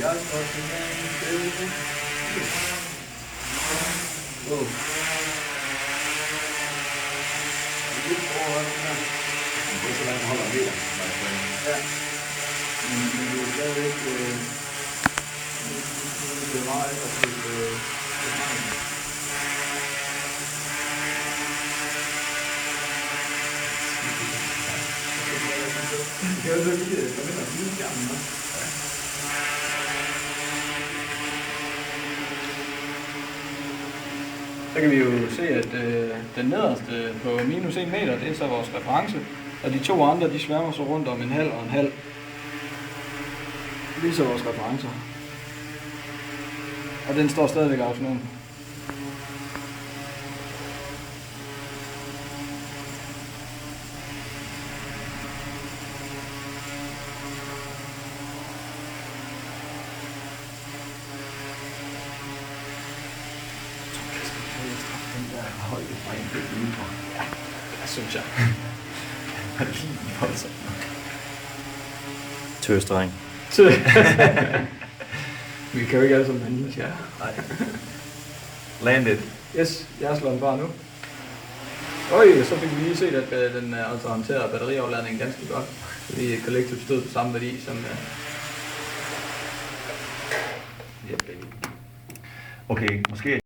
jeg står tilbage. Wow. Det er så langt, holder en meter. Ja. Men det er stadigvæk... Det er meget at det er jo lige skærmen, ja. Så kan vi jo se, at den nederste på minus 1 meter, det er så vores reference, og de to andre, de sværmer så rundt om en halv og en halv. Det er så vores referencer. Og den står stadigvæk autonom. Højde fra en lidt mindre. Ja, det synes jeg. Det er lige voldsomt nok. Tøstreng. Vi kan jo ikke alle sammen have ninja. Nej. Landed. Yes, jeg slår den bare nu. Øj, så fik vi lige set, at den altså håndterer batteriafladningen ganske godt. Fordi Collective stod på samme værdi som... Okay, måske